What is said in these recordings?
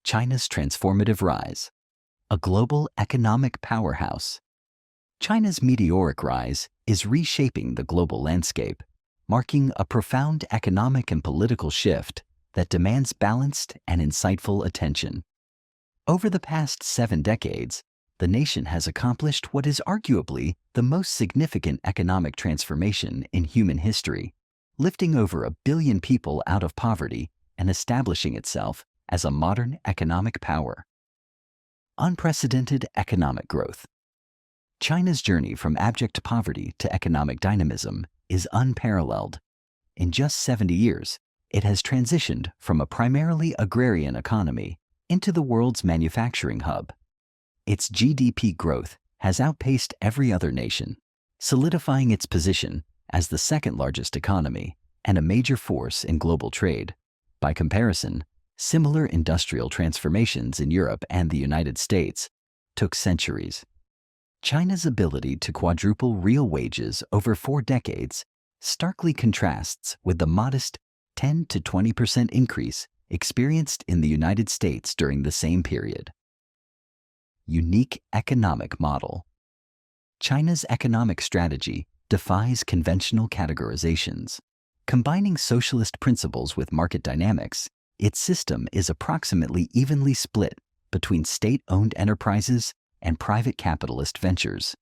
China's transformative rise. A global economic powerhouse. China's meteoric rise is reshaping the global landscape, marking a profound economic and political shift that demands balanced and insightful attention. Over the past 7 decades, the nation has accomplished what is arguably the most significant economic transformation in human history, lifting over 1 billion people out of poverty and establishing itself as a modern economic power. Unprecedented economic growth. China's journey from abject poverty to economic dynamism is unparalleled. In just 70 years, it has transitioned from a primarily agrarian economy into the world's manufacturing hub. Its GDP growth has outpaced every other nation, solidifying its position as the second largest economy and a major force in global trade. By comparison, similar industrial transformations in Europe and the United States took centuries. China's ability to quadruple real wages over 4 decades starkly contrasts with the modest 10 to 20% increase experienced in the United States during the same period. Unique economic model. China's economic strategy defies conventional categorizations. Combining socialist principles with market dynamics, its system is approximately evenly split between state-owned enterprises and private capitalist ventures.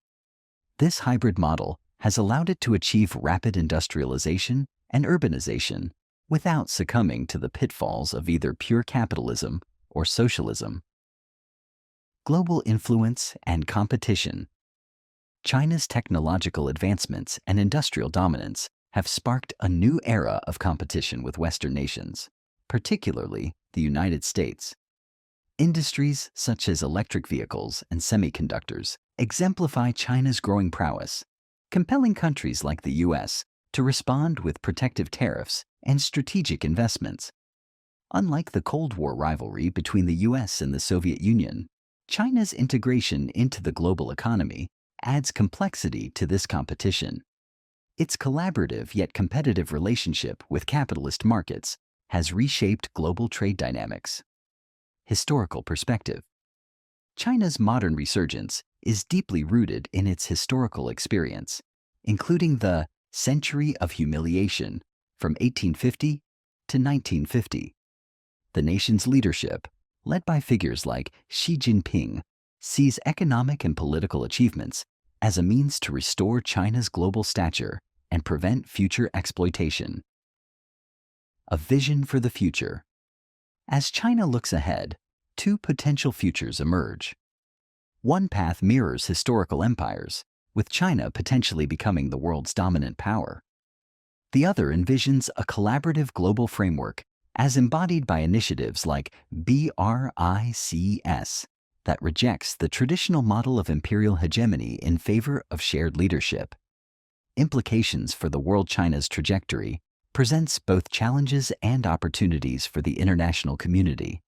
This hybrid model has allowed it to achieve rapid industrialization and urbanization without succumbing to the pitfalls of either pure capitalism or socialism. Global influence and competition. China's technological advancements and industrial dominance have sparked a new era of competition with Western nations, particularly the United States. Industries such as electric vehicles and semiconductors exemplify China's growing prowess, compelling countries like the US to respond with protective tariffs and strategic investments. Unlike the Cold War rivalry between the US and the Soviet Union, China's integration into the global economy adds complexity to this competition. Its collaborative yet competitive relationship with capitalist markets has reshaped global trade dynamics. Historical perspective. China's modern resurgence is deeply rooted in its historical experience, including the Century of Humiliation from 1850 to 1950. The nation's leadership, led by figures like Xi Jinping, sees economic and political achievements as a means to restore China's global stature and prevent future exploitation. A vision for the future. As China looks ahead, 2 potential futures emerge. One path mirrors historical empires, with China potentially becoming the world's dominant power. The other envisions a collaborative global framework as embodied by initiatives like BRICS that rejects the traditional model of imperial hegemony in favor of shared leadership. Implications for the world. China's trajectory presents both challenges and opportunities for the international community.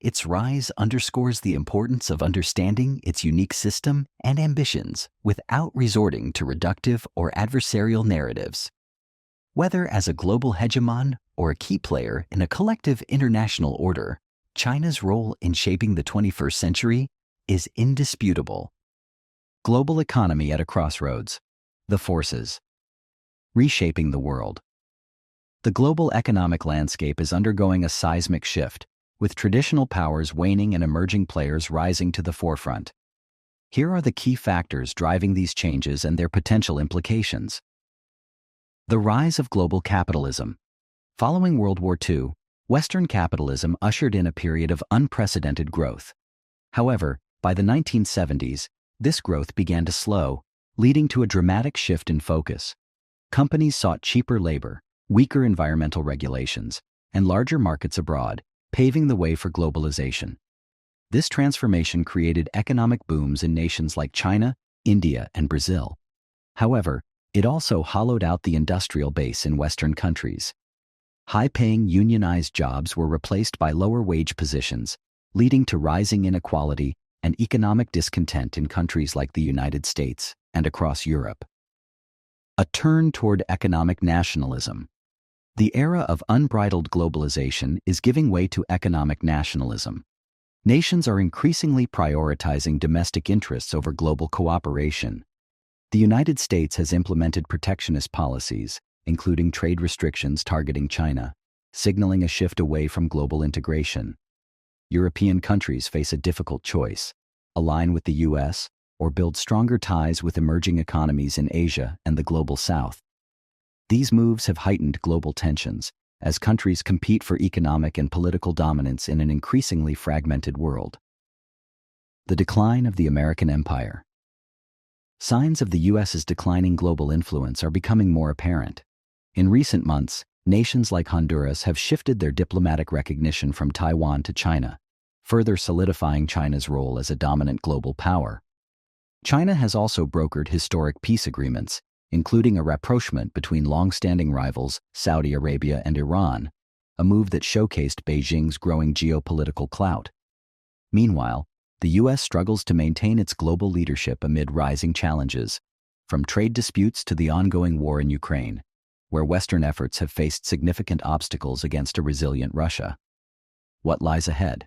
Its rise underscores the importance of understanding its unique system and ambitions without resorting to reductive or adversarial narratives. Whether as a global hegemon or a key player in a collective international order, China's role in shaping the 21st century is indisputable. Global economy at a crossroads. The forces. Reshaping the world. The global economic landscape is undergoing a seismic shift, with traditional powers waning and emerging players rising to the forefront. Here are the key factors driving these changes and their potential implications. The rise of global capitalism. Following World War II, Western capitalism ushered in a period of unprecedented growth. However, by the 1970s, this growth began to slow, leading to a dramatic shift in focus. Companies sought cheaper labor, weaker environmental regulations, and larger markets abroad, paving the way for globalization. This transformation created economic booms in nations like China, India, and Brazil. However, it also hollowed out the industrial base in Western countries. High-paying unionized jobs were replaced by lower-wage positions, leading to rising inequality and economic discontent in countries like the United States and across Europe. A turn toward economic nationalism. The era of unbridled globalization is giving way to economic nationalism. Nations are increasingly prioritizing domestic interests over global cooperation. The United States has implemented protectionist policies, including trade restrictions targeting China, signaling a shift away from global integration. European countries face a difficult choice: align with the US or build stronger ties with emerging economies in Asia and the global South. These moves have heightened global tensions as countries compete for economic and political dominance in an increasingly fragmented world. The decline of the American empire. Signs of the US's declining global influence are becoming more apparent. In recent months, nations like Honduras have shifted their diplomatic recognition from Taiwan to China, further solidifying China's role as a dominant global power. China has also brokered historic peace agreements, including a rapprochement between long-standing rivals Saudi Arabia and Iran, a move that showcased Beijing's growing geopolitical clout. Meanwhile, the U.S. struggles to maintain its global leadership amid rising challenges, from trade disputes to the ongoing war in Ukraine, where Western efforts have faced significant obstacles against a resilient Russia. What lies ahead?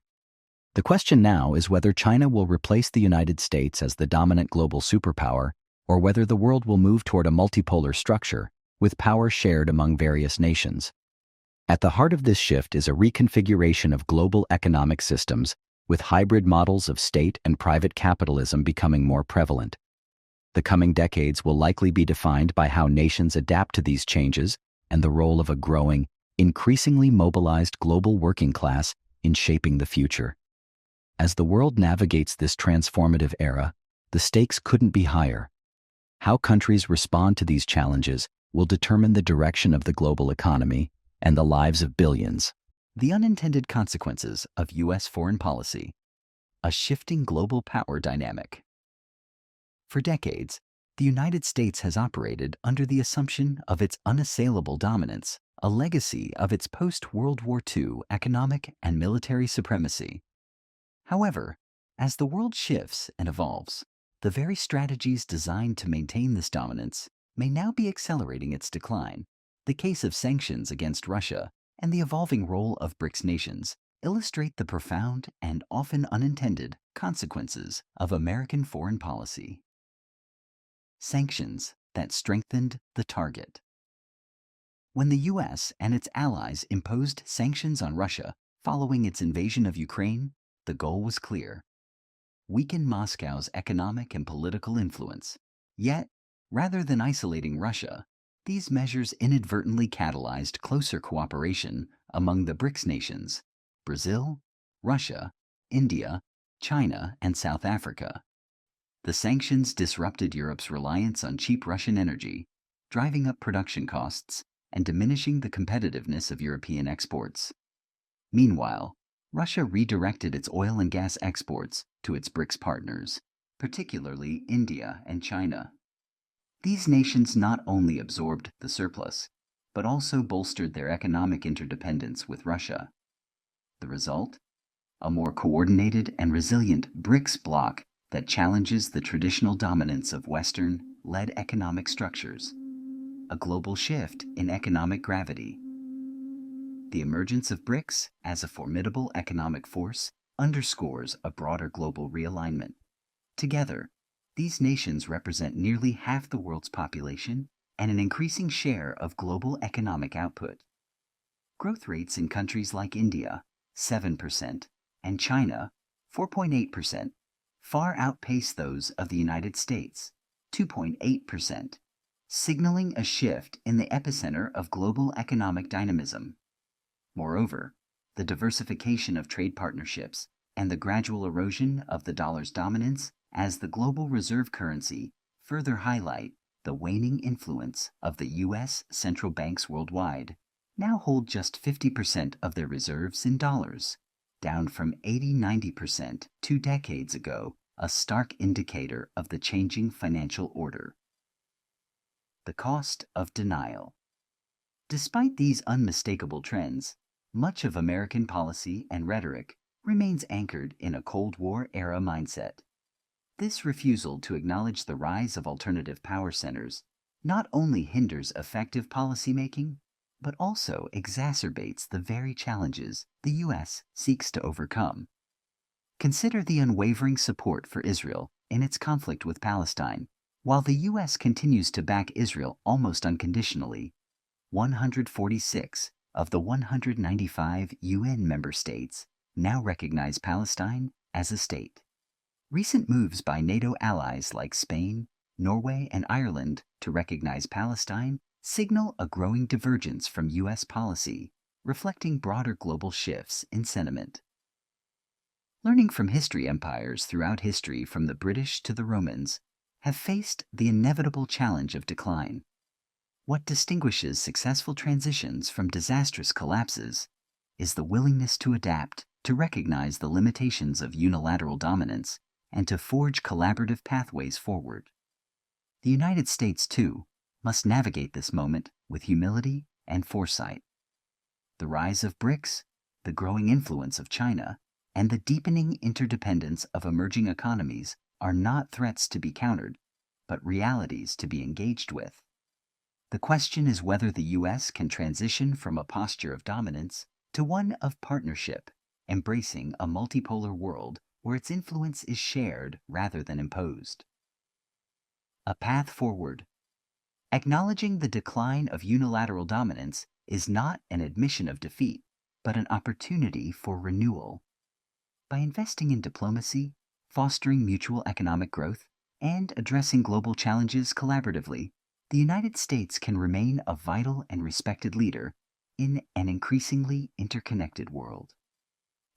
The question now is whether China will replace the United States as the dominant global superpower, or whether the world will move toward a multipolar structure, with power shared among various nations. At the heart of this shift is a reconfiguration of global economic systems, with hybrid models of state and private capitalism becoming more prevalent. The coming decades will likely be defined by how nations adapt to these changes and the role of a growing, increasingly mobilized global working class in shaping the future. As the world navigates this transformative era, the stakes couldn't be higher. How countries respond to these challenges will determine the direction of the global economy and the lives of billions. The unintended consequences of U.S. foreign policy. A shifting global power dynamic. For decades, the United States has operated under the assumption of its unassailable dominance, a legacy of its post-World War II economic and military supremacy. However, as the world shifts and evolves, the very strategies designed to maintain this dominance may now be accelerating its decline. The case of sanctions against Russia and the evolving role of BRICS nations illustrate the profound and often unintended consequences of American foreign policy. Sanctions that strengthened the target. When the U.S. and its allies imposed sanctions on Russia following its invasion of Ukraine, the goal was clear: weaken Moscow's economic and political influence. Yet, rather than isolating Russia, these measures inadvertently catalyzed closer cooperation among the BRICS nations: Brazil, Russia, India, China, and South Africa. The sanctions disrupted Europe's reliance on cheap Russian energy, driving up production costs and diminishing the competitiveness of European exports. Meanwhile, Russia redirected its oil and gas exports to its BRICS partners, particularly India and China. These nations not only absorbed the surplus, but also bolstered their economic interdependence with Russia. The result? A more coordinated and resilient BRICS bloc that challenges the traditional dominance of Western-led economic structures. A global shift in economic gravity. The emergence of BRICS as a formidable economic force underscores a broader global realignment. Together, these nations represent nearly half the world's population and an increasing share of global economic output. Growth rates in countries like India, 7%, and China, 4.8%, far outpace those of the United States, 2.8%, signaling a shift in the epicenter of global economic dynamism. Moreover, the diversification of trade partnerships and the gradual erosion of the dollar's dominance as the global reserve currency further highlight the waning influence of the U.S. central banks worldwide, now hold just 50% of their reserves in dollars, down from 80–90% 2 decades ago, a stark indicator of the changing financial order. The cost of denial. Despite these unmistakable trends, much of American policy and rhetoric remains anchored in a Cold War-era mindset. This refusal to acknowledge the rise of alternative power centers not only hinders effective policymaking, but also exacerbates the very challenges the U.S. seeks to overcome. Consider the unwavering support for Israel in its conflict with Palestine. While the U.S. continues to back Israel almost unconditionally, 146 of the 195 UN member states now recognize Palestine as a state. Recent moves by NATO allies like Spain, Norway, and Ireland to recognize Palestine signal a growing divergence from U.S. policy, reflecting broader global shifts in sentiment. Learning from history, empires throughout history, from the British to the Romans, have faced the inevitable challenge of decline. What distinguishes successful transitions from disastrous collapses is the willingness to adapt, to recognize the limitations of unilateral dominance, and to forge collaborative pathways forward. The United States, too, must navigate this moment with humility and foresight. The rise of BRICS, the growing influence of China, and the deepening interdependence of emerging economies are not threats to be countered, but realities to be engaged with. The question is whether the U.S. can transition from a posture of dominance to one of partnership, embracing a multipolar world where its influence is shared rather than imposed. A path forward. Acknowledging the decline of unilateral dominance is not an admission of defeat, but an opportunity for renewal. By investing in diplomacy, fostering mutual economic growth, and addressing global challenges collaboratively, the United States can remain a vital and respected leader in an increasingly interconnected world.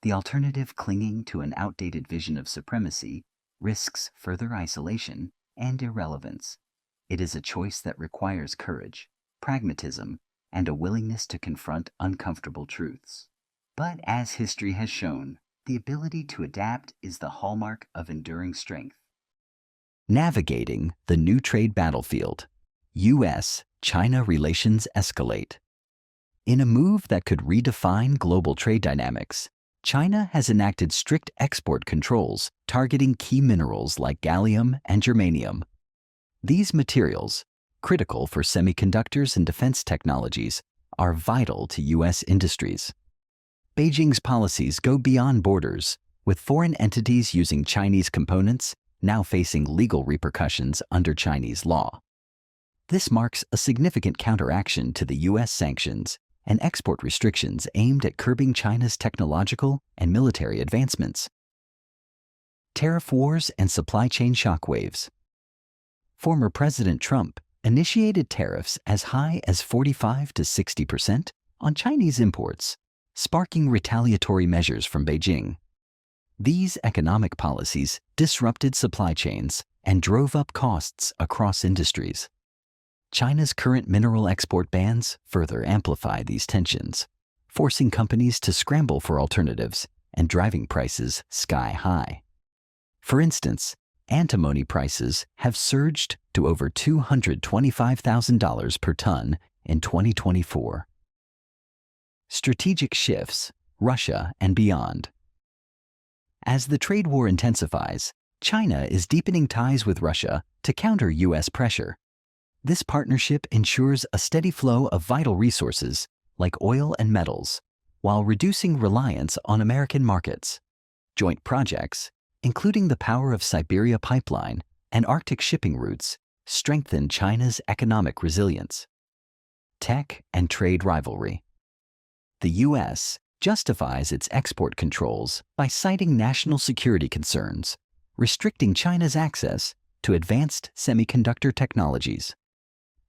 The alternative, clinging to an outdated vision of supremacy, risks further isolation and irrelevance. It is a choice that requires courage, pragmatism, and a willingness to confront uncomfortable truths. But as history has shown, the ability to adapt is the hallmark of enduring strength. Navigating the new trade battlefield. U.S.-China relations escalate. In a move that could redefine global trade dynamics, China has enacted strict export controls targeting key minerals like gallium and germanium. These materials, critical for semiconductors and defense technologies, are vital to U.S. industries. Beijing's policies go beyond borders, with foreign entities using Chinese components now facing legal repercussions under Chinese law. This marks a significant counteraction to the U.S. sanctions and export restrictions aimed at curbing China's technological and military advancements. Tariff wars and supply chain shockwaves. Former President Trump initiated tariffs as high as 45 to 60% on Chinese imports, sparking retaliatory measures from Beijing. These economic policies disrupted supply chains and drove up costs across industries. China's current mineral export bans further amplify these tensions, forcing companies to scramble for alternatives and driving prices sky high. For instance, antimony prices have surged to over $225,000 per ton in 2024. Strategic shifts, Russia and beyond. As the trade war intensifies, China is deepening ties with Russia to counter U.S. pressure. This partnership ensures a steady flow of vital resources like oil and metals, while reducing reliance on American markets. Joint projects, including the Power of Siberia pipeline and Arctic shipping routes, strengthen China's economic resilience. Tech and trade rivalry. The U.S. justifies its export controls by citing national security concerns, restricting China's access to advanced semiconductor technologies.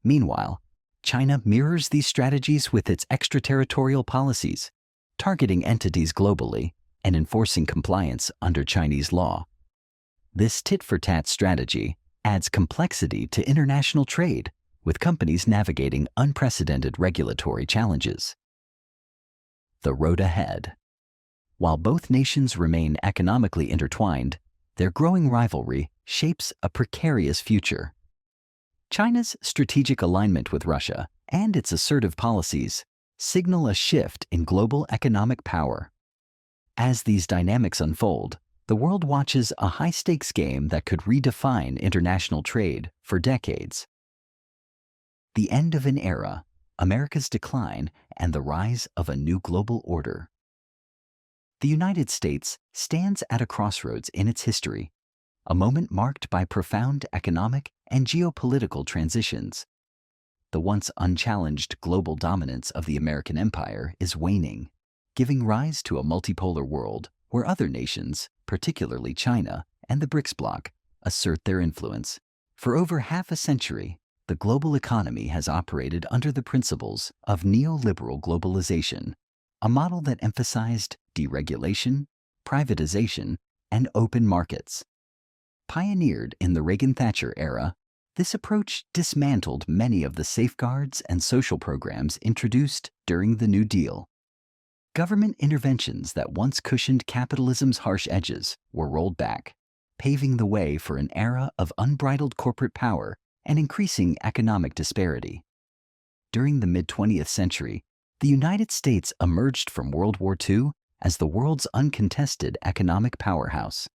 Meanwhile, China mirrors these strategies with its extraterritorial policies, targeting entities globally and enforcing compliance under Chinese law. This tit-for-tat strategy adds complexity to international trade, with companies navigating unprecedented regulatory challenges. The road ahead. While both nations remain economically intertwined, their growing rivalry shapes a precarious future. China's strategic alignment with Russia and its assertive policies signal a shift in global economic power. As these dynamics unfold, the world watches a high-stakes game that could redefine international trade for decades. The end of an era, America's decline, and the rise of a new global order. The United States stands at a crossroads in its history, a moment marked by profound economic and geopolitical transitions. The once unchallenged global dominance of the American empire is waning, giving rise to a multipolar world where other nations, particularly China and the BRICS bloc, assert their influence. For over half a century, the global economy has operated under the principles of neoliberal globalization, a model that emphasized deregulation, privatization, and open markets. Pioneered in the Reagan-Thatcher era, this approach dismantled many of the safeguards and social programs introduced during the New Deal. Government interventions that once cushioned capitalism's harsh edges were rolled back, paving the way for an era of unbridled corporate power and increasing economic disparity. During the mid-20th century, the United States emerged from World War II as the world's uncontested economic powerhouse.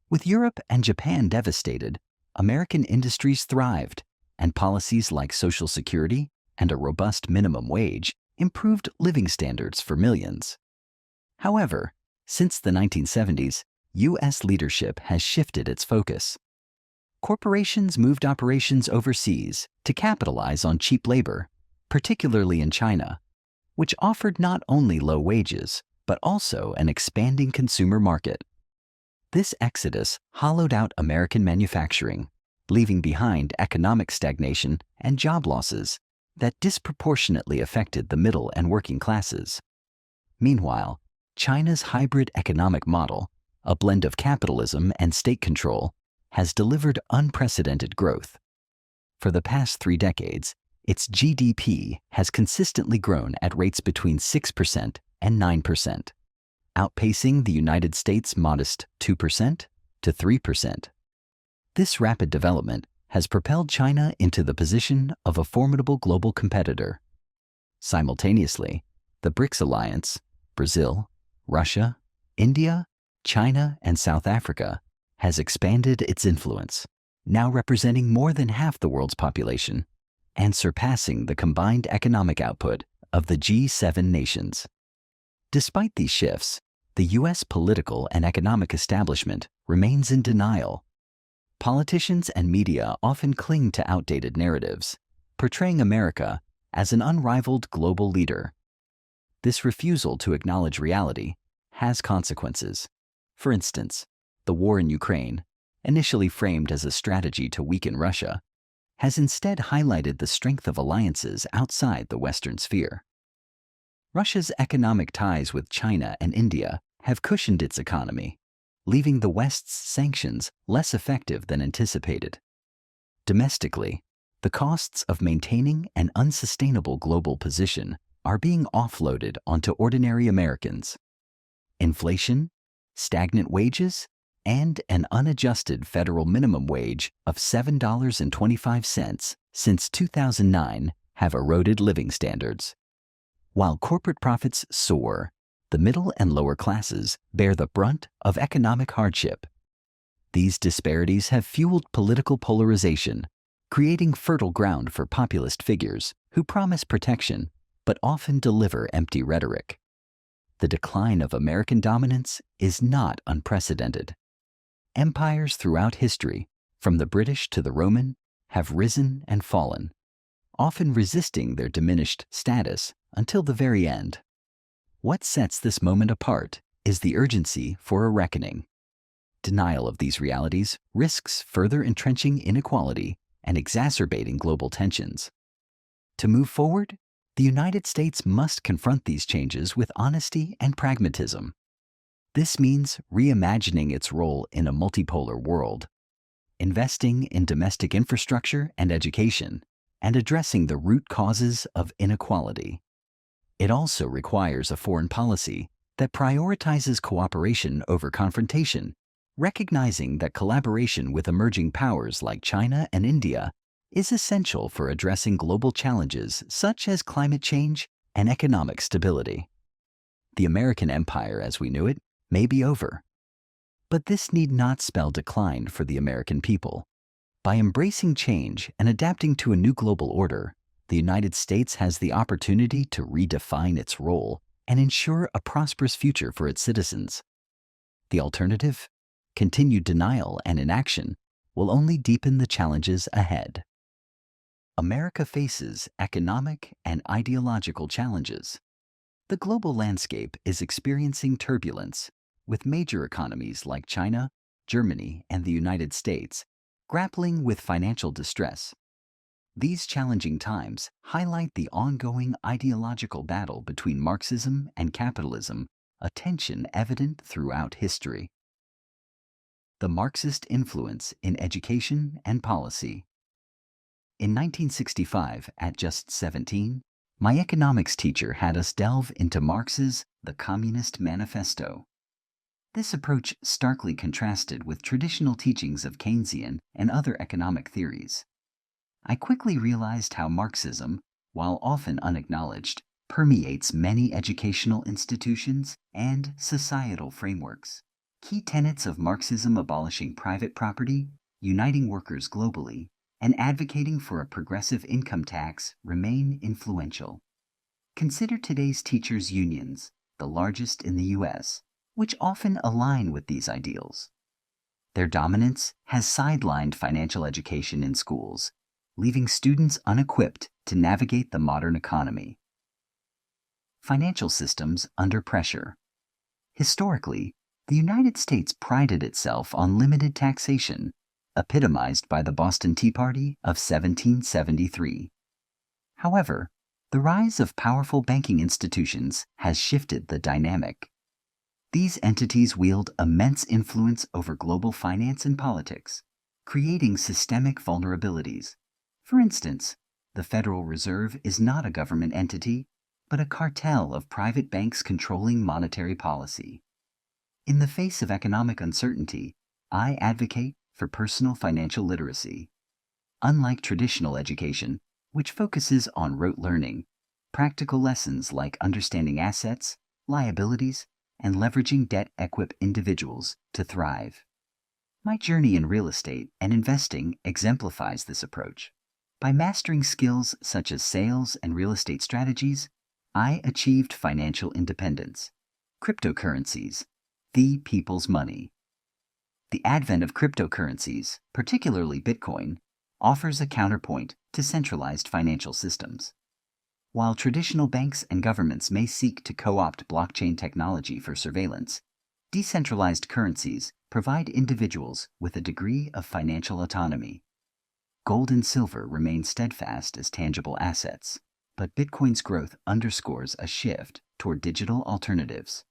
With Europe and Japan devastated, American industries thrived, and policies like Social Security and a robust minimum wage improved living standards for millions. However, since the 1970s, U.S. leadership has shifted its focus. Corporations moved operations overseas to capitalize on cheap labor, particularly in China, which offered not only low wages, but also an expanding consumer market. This exodus hollowed out American manufacturing, leaving behind economic stagnation and job losses that disproportionately affected the middle and working classes. Meanwhile, China's hybrid economic model, a blend of capitalism and state control, has delivered unprecedented growth. For the past 3 decades, its GDP has consistently grown at rates between 6% and 9%, outpacing the United States' modest 2% to 3%. This rapid development has propelled China into the position of a formidable global competitor. Simultaneously, the BRICS alliance, Brazil, Russia, India, China, and South Africa, has expanded its influence, now representing more than half the world's population and surpassing the combined economic output of the G7 nations. Despite these shifts, the U.S. political and economic establishment remains in denial. Politicians and media often cling to outdated narratives, portraying America as an unrivaled global leader. This refusal to acknowledge reality has consequences. For instance, the war in Ukraine, initially framed as a strategy to weaken Russia, has instead highlighted the strength of alliances outside the Western sphere. Russia's economic ties with China and India have cushioned its economy, leaving the West's sanctions less effective than anticipated. Domestically, the costs of maintaining an unsustainable global position are being offloaded onto ordinary Americans. Inflation, stagnant wages, and an unadjusted federal minimum wage of $7.25 since 2009 have eroded living standards. While corporate profits soar, the middle and lower classes bear the brunt of economic hardship. These disparities have fueled political polarization, creating fertile ground for populist figures who promise protection but often deliver empty rhetoric. The decline of American dominance is not unprecedented. Empires throughout history, from the British to the Roman, have risen and fallen, often resisting their diminished status until the very end. What sets this moment apart is the urgency for a reckoning. Denial of these realities risks further entrenching inequality and exacerbating global tensions. To move forward, the United States must confront these changes with honesty and pragmatism. This means reimagining its role in a multipolar world, investing in domestic infrastructure and education, and addressing the root causes of inequality. It also requires a foreign policy that prioritizes cooperation over confrontation, recognizing that collaboration with emerging powers like China and India is essential for addressing global challenges such as climate change and economic stability. The American empire as we knew it may be over. But this need not spell decline for the American people. By embracing change and adapting to a new global order, the United States has the opportunity to redefine its role and ensure a prosperous future for its citizens. The alternative, continued denial and inaction, will only deepen the challenges ahead. America faces economic and ideological challenges. The global landscape is experiencing turbulence, with major economies like China, Germany, and the United States grappling with financial distress. These challenging times highlight the ongoing ideological battle between Marxism and capitalism, a tension evident throughout history. The Marxist influence in education and policy. In 1965, at just 17, my economics teacher had us delve into Marx's The Communist Manifesto. This approach starkly contrasted with traditional teachings of Keynesian and other economic theories. I quickly realized how Marxism, while often unacknowledged, permeates many educational institutions and societal frameworks. Key tenets of Marxism abolishing private property, uniting workers globally, and advocating for a progressive income tax remain influential. Consider today's teachers' unions, the largest in the U.S., which often align with these ideals. Their dominance has sidelined financial education in schools, leaving students unequipped to navigate the modern economy. Financial systems under pressure. Historically, the United States prided itself on limited taxation, epitomized by the Boston Tea Party of 1773. However, the rise of powerful banking institutions has shifted the dynamic. These entities wield immense influence over global finance and politics, creating systemic vulnerabilities. For instance, the Federal Reserve is not a government entity, but a cartel of private banks controlling monetary policy. In the face of economic uncertainty, I advocate for personal financial literacy. Unlike traditional education, which focuses on rote learning, practical lessons like understanding assets, liabilities, and leveraging debt equip individuals to thrive. My journey in real estate and investing exemplifies this approach. By mastering skills such as sales and real estate strategies, I achieved financial independence. Cryptocurrencies, the people's money. The advent of cryptocurrencies, particularly Bitcoin, offers a counterpoint to centralized financial systems. While traditional banks and governments may seek to co-opt blockchain technology for surveillance, decentralized currencies provide individuals with a degree of financial autonomy. Gold and silver remain steadfast as tangible assets, but Bitcoin's growth underscores a shift toward digital alternatives.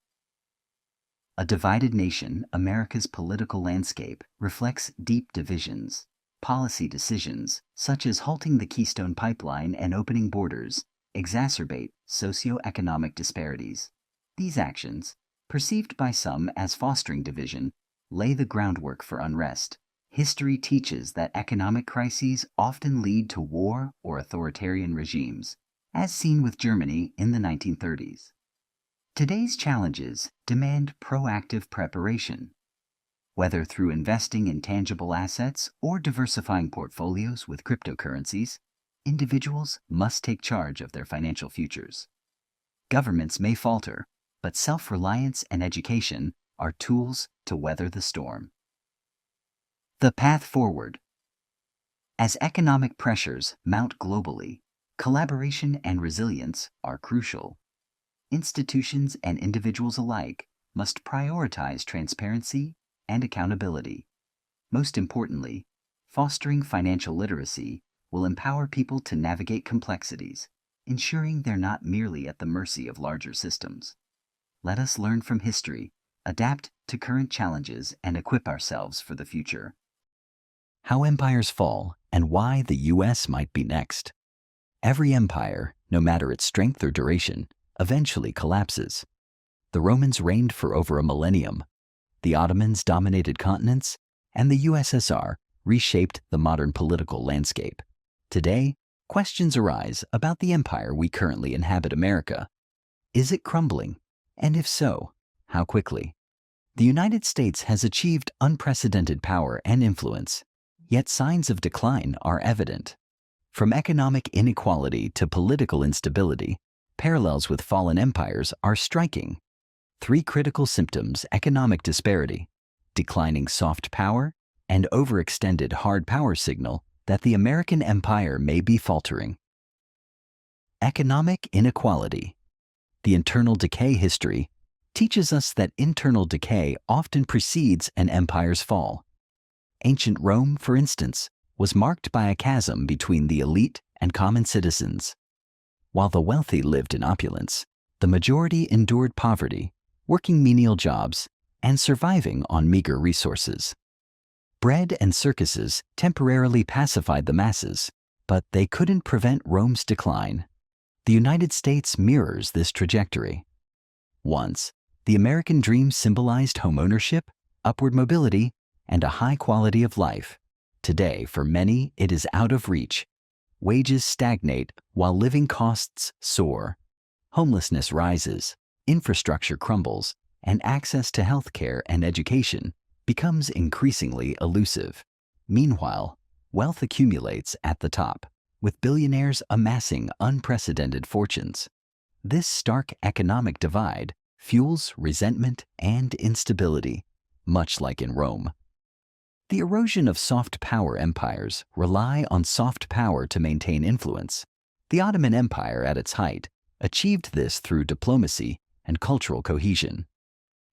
A divided nation, America's political landscape reflects deep divisions. Policy decisions, such as halting the Keystone Pipeline and opening borders, exacerbate socioeconomic disparities. These actions, perceived by some as fostering division, lay the groundwork for unrest. History teaches that economic crises often lead to war or authoritarian regimes, as seen with Germany in the 1930s. Today's challenges demand proactive preparation. Whether through investing in tangible assets or diversifying portfolios with cryptocurrencies, individuals must take charge of their financial futures. Governments may falter, but self-reliance and education are tools to weather the storm. The path forward. As economic pressures mount globally, collaboration and resilience are crucial. Institutions and individuals alike must prioritize transparency and accountability. Most importantly, fostering financial literacy will empower people to navigate complexities, ensuring they're not merely at the mercy of larger systems. Let us learn from history, adapt to current challenges, and equip ourselves for the future. How empires fall and why the U.S. might be next. Every empire, no matter its strength or duration, eventually collapses. The Romans reigned for over a millennium. The Ottomans dominated continents, and the USSR reshaped the modern political landscape. Today, questions arise about the empire we currently inhabit, America. Is it crumbling? And if so, how quickly? The United States has achieved unprecedented power and influence, yet signs of decline are evident. From economic inequality to political instability, parallels with fallen empires are striking. 3 critical symptoms: economic disparity, declining soft power, and overextended hard power signal that the American empire may be faltering. Economic inequality. The internal decay history teaches us that internal decay often precedes an empire's fall. Ancient Rome, for instance, was marked by a chasm between the elite and common citizens. While the wealthy lived in opulence, the majority endured poverty, working menial jobs, and surviving on meager resources. Bread and circuses temporarily pacified the masses, but they couldn't prevent Rome's decline. The United States mirrors this trajectory. Once, the American dream symbolized homeownership, upward mobility, and a high quality of life. Today, for many, it is out of reach. Wages stagnate while living costs soar. Homelessness rises, infrastructure crumbles, and access to healthcare and education becomes increasingly elusive. Meanwhile, wealth accumulates at the top, with billionaires amassing unprecedented fortunes. This stark economic divide fuels resentment and instability, much like in Rome. The erosion of soft power empires rely on soft power to maintain influence. The Ottoman Empire, at its height, achieved this through diplomacy and cultural cohesion.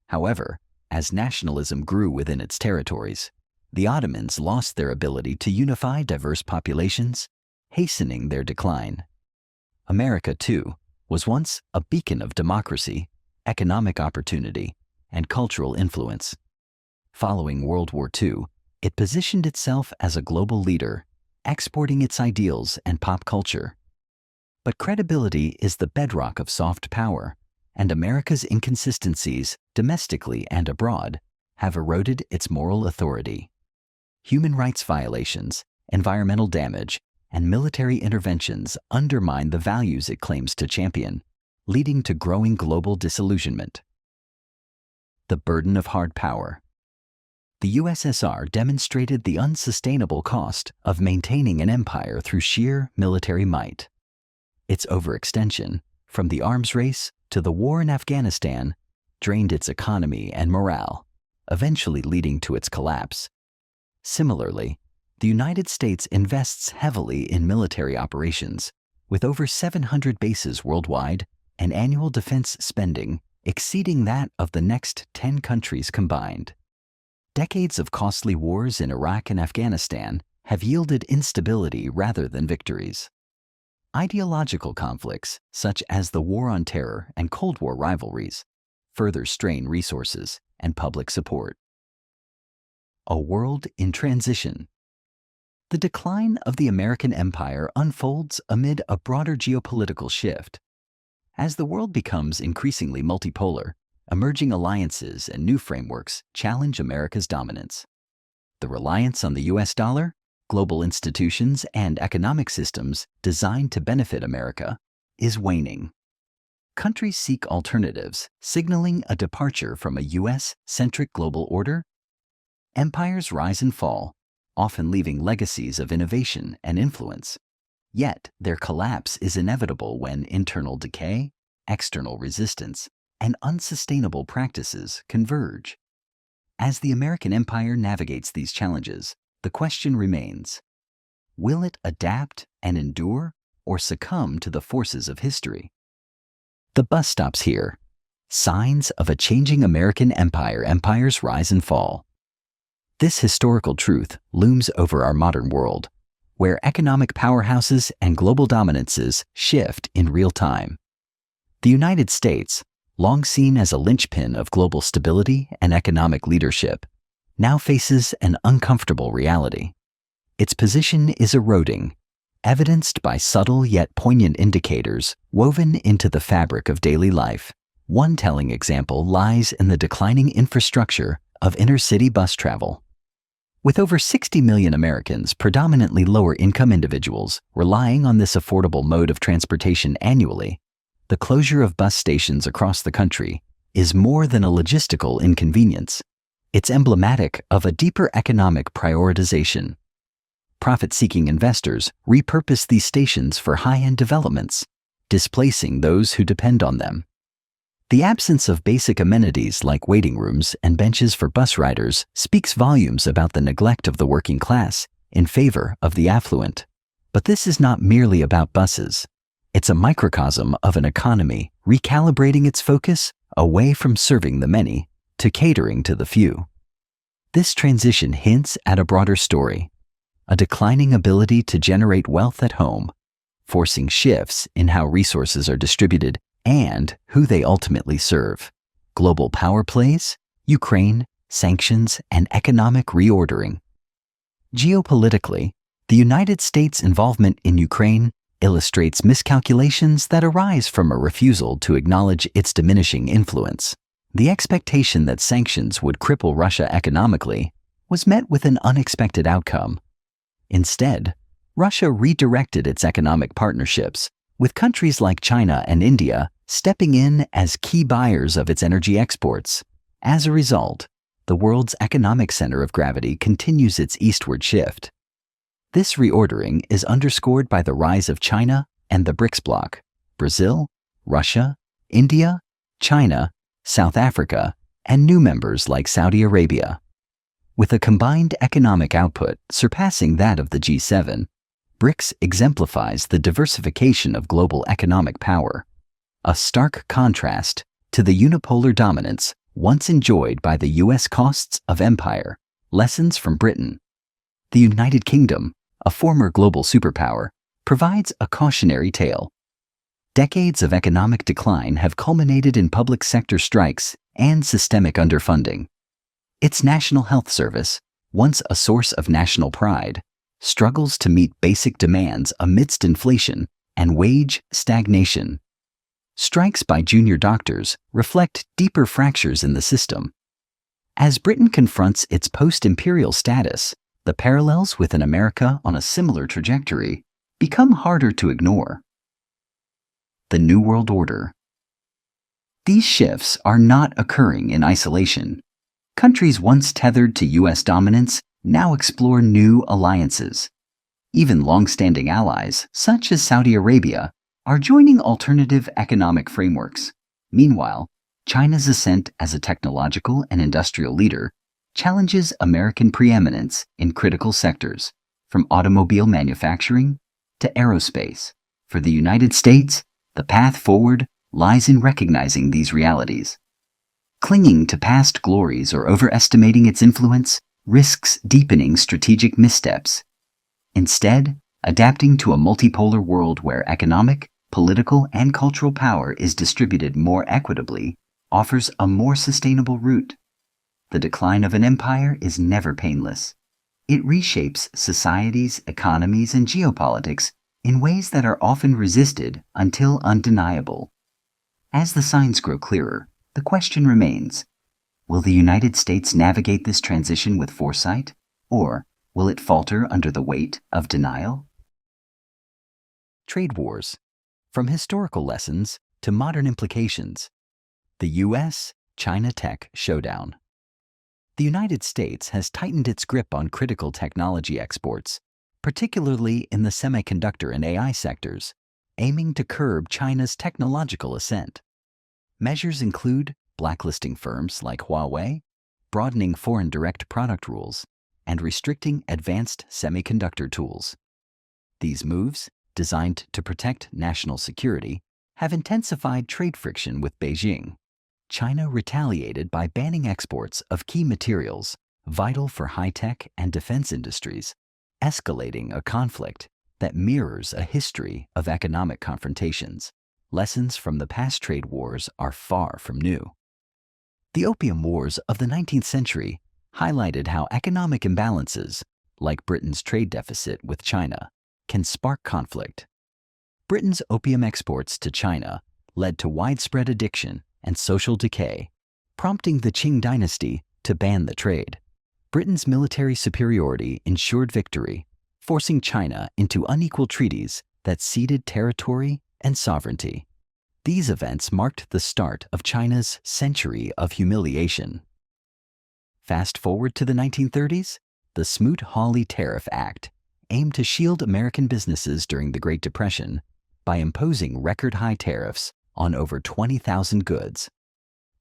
However, as nationalism grew within its territories, the Ottomans lost their ability to unify diverse populations, hastening their decline. America, too, was once a beacon of democracy, economic opportunity, and cultural influence. Following World War II, it positioned itself as a global leader, exporting its ideals and pop culture. But credibility is the bedrock of soft power, and America's inconsistencies, domestically and abroad, have eroded its moral authority. Human rights violations, environmental damage, and military interventions undermine the values it claims to champion, leading to growing global disillusionment. The burden of hard power. The USSR demonstrated the unsustainable cost of maintaining an empire through sheer military might. Its overextension, from the arms race to the war in Afghanistan, drained its economy and morale, eventually leading to its collapse. Similarly, the United States invests heavily in military operations, with over 700 bases worldwide and annual defense spending exceeding that of the next 10 countries combined. Decades of costly wars in Iraq and Afghanistan have yielded instability rather than victories. Ideological conflicts, such as the War on Terror and Cold War rivalries, further strain resources and public support. A world in transition. The decline of the American empire unfolds amid a broader geopolitical shift. As the world becomes increasingly multipolar, emerging alliances and new frameworks challenge America's dominance. The reliance on the US dollar, global institutions, and economic systems designed to benefit America is waning. Countries seek alternatives, signaling a departure from a US-centric global order. Empires rise and fall, often leaving legacies of innovation and influence. Yet, their collapse is inevitable when internal decay, external resistance, and unsustainable practices converge. As the American empire navigates these challenges, the question remains: will it adapt and endure, or succumb to the forces of history? The bus stops here. Signs of a changing American empire. Empires rise and fall. This historical truth looms over our modern world, where economic powerhouses and global dominances shift in real time. The United States, long seen as a linchpin of global stability and economic leadership, now faces an uncomfortable reality. Its position is eroding, evidenced by subtle yet poignant indicators woven into the fabric of daily life. One telling example lies in the declining infrastructure of inner-city bus travel. With over 60 million Americans, predominantly lower-income individuals, relying on this affordable mode of transportation annually, the closure of bus stations across the country is more than a logistical inconvenience. It's emblematic of a deeper economic prioritization. Profit-seeking investors repurpose these stations for high-end developments, displacing those who depend on them. The absence of basic amenities like waiting rooms and benches for bus riders speaks volumes about the neglect of the working class in favor of the affluent. But this is not merely about buses. It's a microcosm of an economy recalibrating its focus away from serving the many to catering to the few. This transition hints at a broader story, a declining ability to generate wealth at home, forcing shifts in how resources are distributed and who they ultimately serve. Global power plays, Ukraine, sanctions, and economic reordering. Geopolitically, the United States' involvement in Ukraine illustrates miscalculations that arise from a refusal to acknowledge its diminishing influence. The expectation that sanctions would cripple Russia economically was met with an unexpected outcome. Instead, Russia redirected its economic partnerships, with countries like China and India stepping in as key buyers of its energy exports. As a result, the world's economic center of gravity continues its eastward shift. This reordering is underscored by the rise of China and the BRICS bloc: Brazil, Russia, India, China, South Africa, and new members like Saudi Arabia. With a combined economic output surpassing that of the G7, BRICS exemplifies the diversification of global economic power, a stark contrast to the unipolar dominance once enjoyed by the U.S. costs of empire. Lessons from Britain. The United Kingdom, a former global superpower, provides a cautionary tale. Decades of economic decline have culminated in public sector strikes and systemic underfunding. Its National Health Service, once a source of national pride, struggles to meet basic demands amidst inflation and wage stagnation. Strikes by junior doctors reflect deeper fractures in the system. As Britain confronts its post-imperial status, the parallels with an America on a similar trajectory become harder to ignore. The New World Order. These shifts are not occurring in isolation. Countries once tethered to U.S. dominance now explore new alliances. Even long-standing allies, such as Saudi Arabia, are joining alternative economic frameworks. Meanwhile, China's ascent as a technological and industrial leader challenges American preeminence in critical sectors, from automobile manufacturing to aerospace. For the United States, the path forward lies in recognizing these realities. Clinging to past glories or overestimating its influence risks deepening strategic missteps. Instead, adapting to a multipolar world where economic, political, and cultural power is distributed more equitably offers a more sustainable route. The decline of an empire is never painless. It reshapes societies, economies, and geopolitics in ways that are often resisted until undeniable. As the signs grow clearer, the question remains: will the United States navigate this transition with foresight, or will it falter under the weight of denial? Trade wars. From historical lessons to modern implications. The U.S.-China tech showdown. The United States has tightened its grip on critical technology exports, particularly in the semiconductor and AI sectors, aiming to curb China's technological ascent. Measures include blacklisting firms like Huawei, broadening foreign direct product rules, and restricting advanced semiconductor tools. These moves, designed to protect national security, have intensified trade friction with Beijing. China retaliated by banning exports of key materials vital for high-tech and defense industries, escalating a conflict that mirrors a history of economic confrontations. Lessons from the past trade wars are far from new. The Opium Wars of the 19th century highlighted how economic imbalances, like Britain's trade deficit with China, can spark conflict. Britain's opium exports to China led to widespread addiction and social decay, prompting the Qing dynasty to ban the trade. Britain's military superiority ensured victory, forcing China into unequal treaties that ceded territory and sovereignty. These events marked the start of China's century of humiliation. Fast forward to the 1930s, the Smoot-Hawley Tariff Act, aimed to shield American businesses during the Great Depression, by imposing record-high tariffs on over 20,000 goods.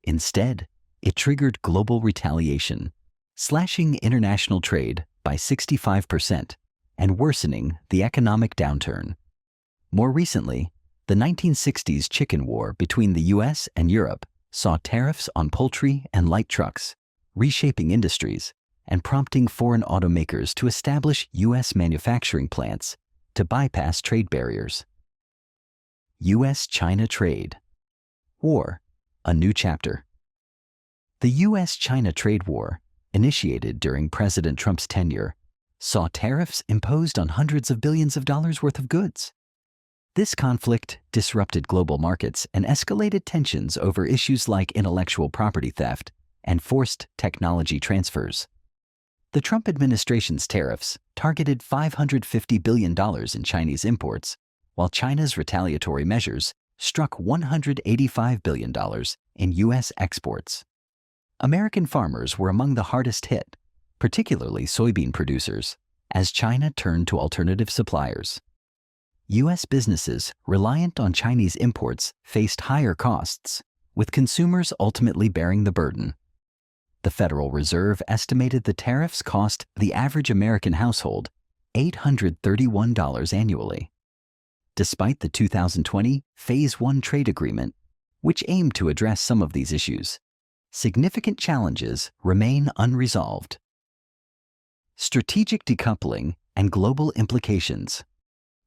Instead, it triggered global retaliation, slashing international trade by 65% and worsening the economic downturn. More recently, the 1960s chicken war between the US and Europe saw tariffs on poultry and light trucks, reshaping industries and prompting foreign automakers to establish US manufacturing plants to bypass trade barriers. US-China trade. War, a new chapter. The US-China trade war, initiated during President Trump's tenure, saw tariffs imposed on hundreds of billions of dollars worth of goods. This conflict disrupted global markets and escalated tensions over issues like intellectual property theft and forced technology transfers. The Trump administration's tariffs targeted $550 billion in Chinese imports, while China's retaliatory measures struck $185 billion in U.S. exports. American farmers were among the hardest hit, particularly soybean producers, as China turned to alternative suppliers. U.S. businesses reliant on Chinese imports faced higher costs, with consumers ultimately bearing the burden. The Federal Reserve estimated the tariffs cost the average American household $831 annually. Despite the 2020 Phase 1 trade agreement, which aimed to address some of these issues, significant challenges remain unresolved. Strategic decoupling and global implications.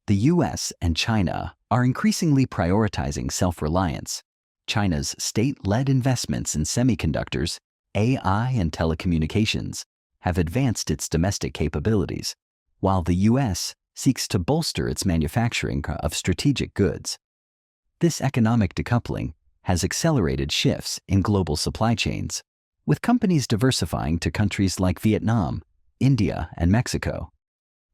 The U.S. and China are increasingly prioritizing self-reliance. China's state-led investments in semiconductors, AI, and telecommunications have advanced its domestic capabilities, while the U.S. seeks to bolster its manufacturing of strategic goods. This economic decoupling has accelerated shifts in global supply chains, with companies diversifying to countries like Vietnam, India, and Mexico.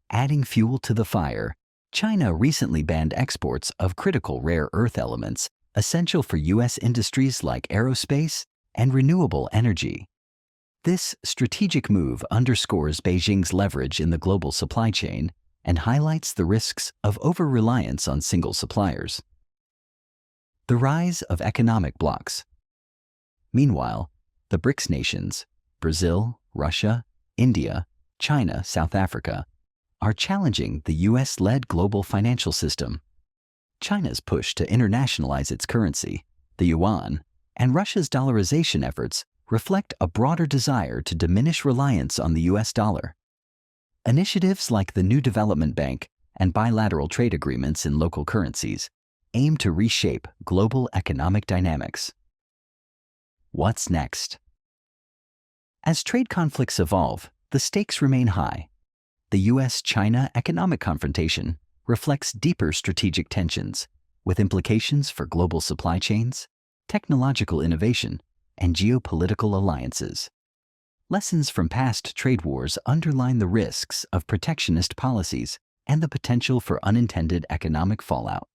Adding fuel to the fire, China recently banned exports of critical rare earth elements essential for U.S. industries like aerospace and renewable energy. This strategic move underscores Beijing's leverage in the global supply chain and highlights the risks of over-reliance on single suppliers. The rise of economic blocs. Meanwhile, the BRICS nations, Brazil, Russia, India, China, South Africa, are challenging the U.S.-led global financial system. China's push to internationalize its currency, the yuan, and Russia's dollarization efforts reflect a broader desire to diminish reliance on the U.S. dollar. Initiatives like the New Development Bank and bilateral trade agreements in local currencies aim to reshape global economic dynamics. What's next? As trade conflicts evolve, the stakes remain high. The U.S.-China economic confrontation reflects deeper strategic tensions, with implications for global supply chains, technological innovation, and geopolitical alliances. Lessons from past trade wars underline the risks of protectionist policies and the potential for unintended economic fallout.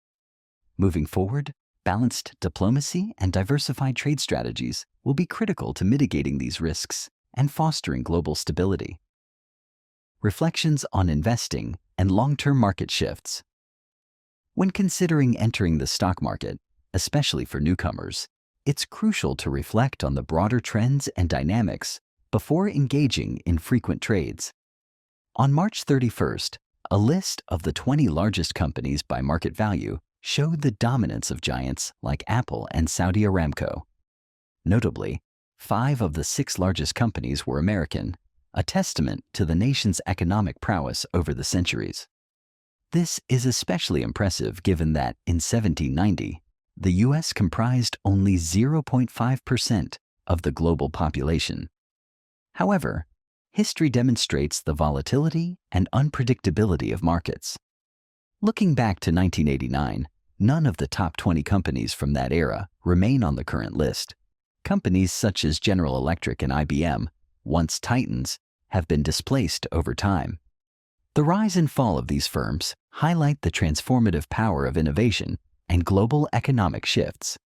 Moving forward, balanced diplomacy and diversified trade strategies will be critical to mitigating these risks and fostering global stability. Reflections on investing and long-term market shifts. When considering entering the stock market, especially for newcomers, it's crucial to reflect on the broader trends and dynamics before engaging in frequent trades. On March 31st, a list of the 20 largest companies by market value showed the dominance of giants like Apple and Saudi Aramco. Notably, 5 of the 6 largest companies were American, a testament to the nation's economic prowess over the centuries. This is especially impressive given that in 1790, the U.S. comprised only 0.5% of the global population. However, history demonstrates the volatility and unpredictability of markets. Looking back to 1989, none of the top 20 companies from that era remain on the current list. Companies such as General Electric and IBM, once titans, have been displaced over time. The rise and fall of these firms highlight the transformative power of innovation and global economic shifts.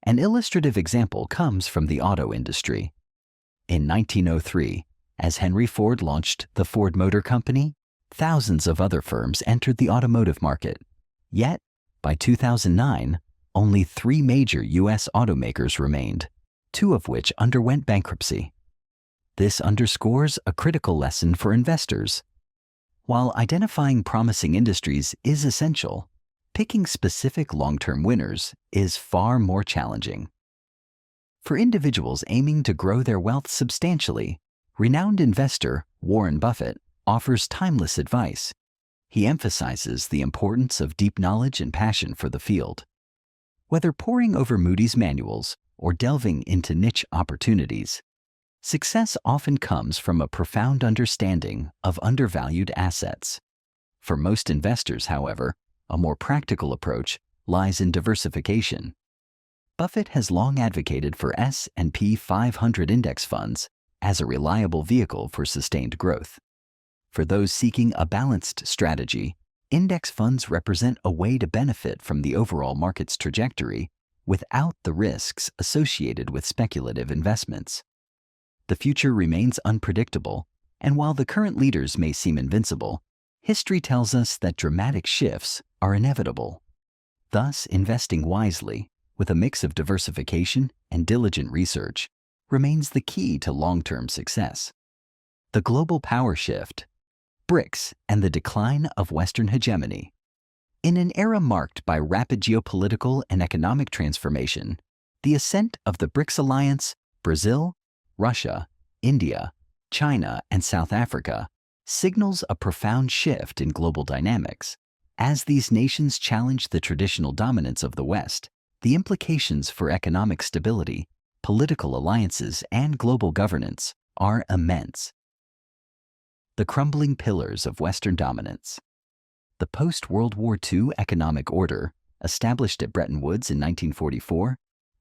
An illustrative example comes from the auto industry. In 1903, as Henry Ford launched the Ford Motor Company, thousands of other firms entered the automotive market. Yet, By 2009, only 3 major U.S. automakers remained, 2 of which underwent bankruptcy. This underscores a critical lesson for investors. While identifying promising industries is essential, picking specific long-term winners is far more challenging. For individuals aiming to grow their wealth substantially, renowned investor Warren Buffett offers timeless advice. He emphasizes the importance of deep knowledge and passion for the field. Whether poring over Moody's manuals or delving into niche opportunities, success often comes from a profound understanding of undervalued assets. For most investors, however, a more practical approach lies in diversification. Buffett has long advocated for S&P 500 index funds as a reliable vehicle for sustained growth. For those seeking a balanced strategy, index funds represent a way to benefit from the overall market's trajectory without the risks associated with speculative investments. The future remains unpredictable, and while the current leaders may seem invincible, history tells us that dramatic shifts are inevitable. Thus, investing wisely, with a mix of diversification and diligent research, remains the key to long-term success. The global power shift, BRICS, and the decline of Western hegemony. In an era marked by rapid geopolitical and economic transformation, the ascent of the BRICS alliance, Brazil, Russia, India, China, and South Africa, signals a profound shift in global dynamics. As these nations challenge the traditional dominance of the West, the implications for economic stability, political alliances, and global governance are immense. The crumbling pillars of Western dominance. The post-World War II economic order, established at Bretton Woods in 1944,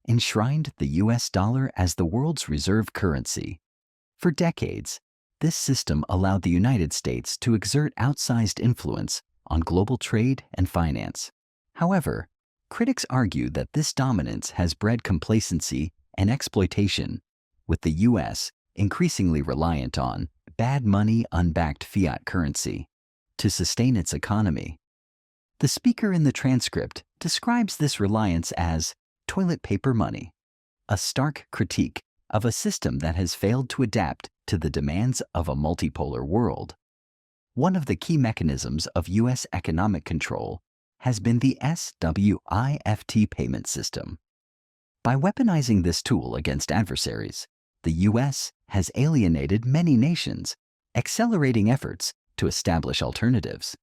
enshrined the U.S. dollar as the world's reserve currency. For decades, this system allowed the United States to exert outsized influence on global trade and finance. However, critics argue that this dominance has bred complacency and exploitation, with the U.S. increasingly reliant on bad money unbacked fiat currency to sustain its economy. The speaker in the transcript describes this reliance as toilet paper money, a stark critique of a system that has failed to adapt to the demands of a multipolar world. One of the key mechanisms of U.S. economic control has been the SWIFT payment system. By weaponizing this tool against adversaries, the U.S. has alienated many nations, accelerating efforts to establish alternatives.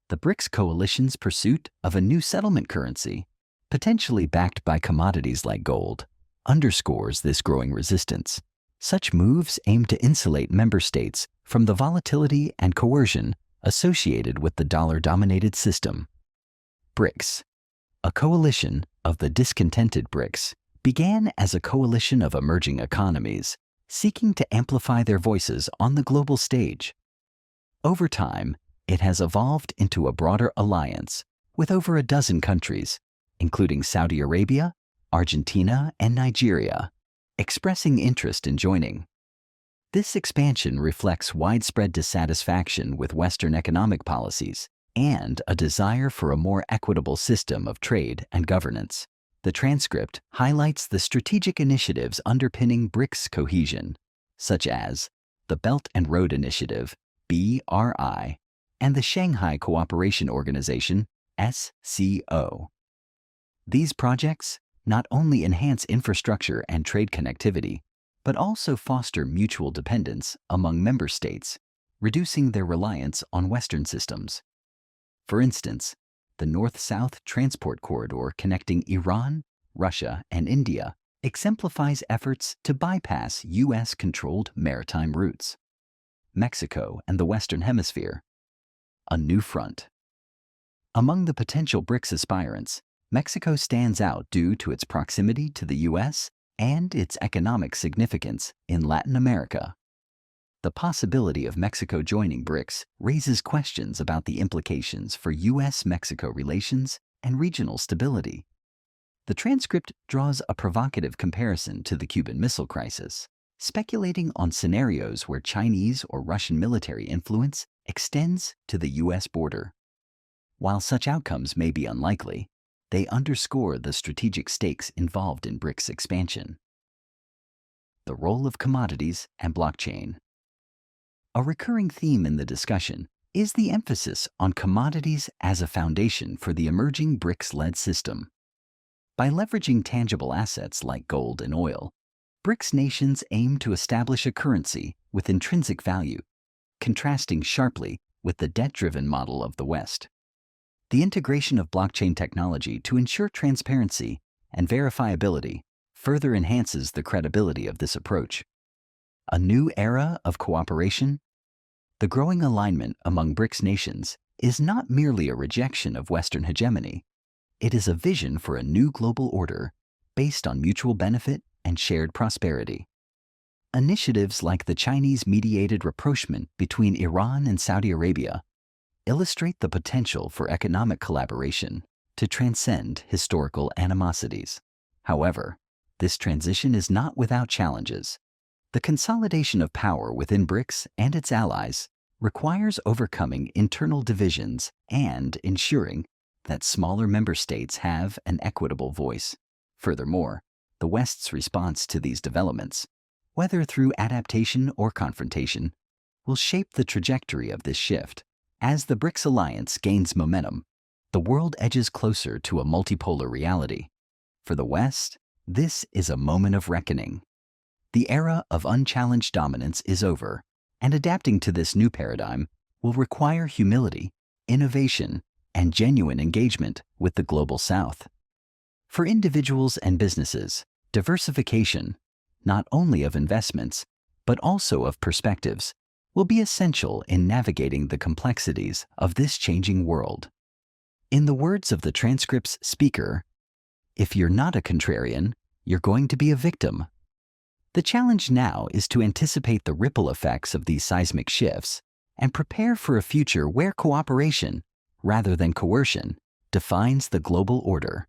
The BRICS coalition's pursuit of a new settlement currency, potentially backed by commodities like gold, underscores this growing resistance. Such moves aim to insulate member states from the volatility and coercion associated with the dollar-dominated system. BRICS, a coalition of the discontented BRICS, began as a coalition of emerging economies seeking to amplify their voices on the global stage. Over time, it has evolved into a broader alliance with over a dozen countries, including Saudi Arabia, Argentina, and Nigeria, expressing interest in joining. This expansion reflects widespread dissatisfaction with Western economic policies and a desire for a more equitable system of trade and governance. The transcript highlights the strategic initiatives underpinning BRICS cohesion, such as the Belt and Road Initiative, BRI, and the Shanghai Cooperation Organization, SCO. These projects not only enhance infrastructure and trade connectivity, but also foster mutual dependence among member states, reducing their reliance on Western systems. For instance, the North-South transport corridor connecting Iran, Russia, and India exemplifies efforts to bypass U.S.-controlled maritime routes. Mexico and the Western Hemisphere. A new front. Among the potential BRICS aspirants, Mexico stands out due to its proximity to the U.S. and its economic significance in Latin America. The possibility of Mexico joining BRICS raises questions about the implications for U.S.-Mexico relations and regional stability. The transcript draws a provocative comparison to the Cuban Missile Crisis, speculating on scenarios where Chinese or Russian military influence extends to the U.S. border. While such outcomes may be unlikely, they underscore the strategic stakes involved in BRICS expansion. The role of commodities and blockchain. A recurring theme in the discussion is the emphasis on commodities as a foundation for the emerging BRICS-led system. By leveraging tangible assets like gold and oil, BRICS nations aim to establish a currency with intrinsic value, contrasting sharply with the debt-driven model of the West. The integration of blockchain technology to ensure transparency and verifiability further enhances the credibility of this approach. A new era of cooperation? The growing alignment among BRICS nations is not merely a rejection of Western hegemony. It is a vision for a new global order based on mutual benefit and shared prosperity. Initiatives like the Chinese-mediated rapprochement between Iran and Saudi Arabia illustrate the potential for economic collaboration to transcend historical animosities. However, this transition is not without challenges. The consolidation of power within BRICS and its allies requires overcoming internal divisions and ensuring that smaller member states have an equitable voice. Furthermore, the West's response to these developments, whether through adaptation or confrontation, will shape the trajectory of this shift. As the BRICS alliance gains momentum, the world edges closer to a multipolar reality. For the West, this is a moment of reckoning. The era of unchallenged dominance is over, and adapting to this new paradigm will require humility, innovation, and genuine engagement with the global South. For individuals and businesses, diversification, not only of investments, but also of perspectives, will be essential in navigating the complexities of this changing world. In the words of the transcript's speaker, "If you're not a contrarian, you're going to be a victim." The challenge now is to anticipate the ripple effects of these seismic shifts and prepare for a future where cooperation, rather than coercion, defines the global order.